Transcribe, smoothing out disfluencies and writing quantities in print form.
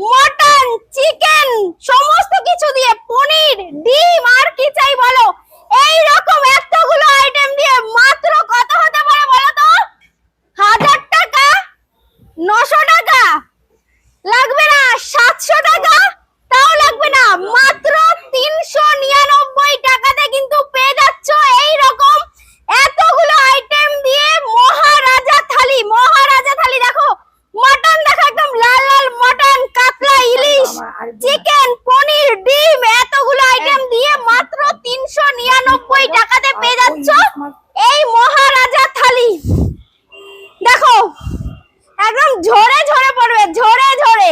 Mutton, chicken সমস্ত কিছু দিয়ে, পনির, ডিম আর কি চাই বলো, এই রকম এতগুলো আইটেম দিয়ে মাত্র কত হতে পারে বলো তো? 1000 টাকা, 900 টাকা, লাগবে না 700 টাকা, তাও লাগবে না, মাত্র 399 টাকাতে কিন্তু পেয়ে যাচ্ছ এই রকম এতগুলো আইটেম দিয়ে মহারাজা থালি। মহারাজা থালি দেখো, মটন দেখো একদম লাল লাল মটন, কাতলা, ইলিশ, চিকেন, পনির, ডিম এতগুলো আইটেম দিয়ে মাত্র 399 টাকাতে পেয়ে যাচ্ছ এই মহারাজা থালি। দেখো একদম ঝরে ঝরে পড়বে, ঝরে ঝরে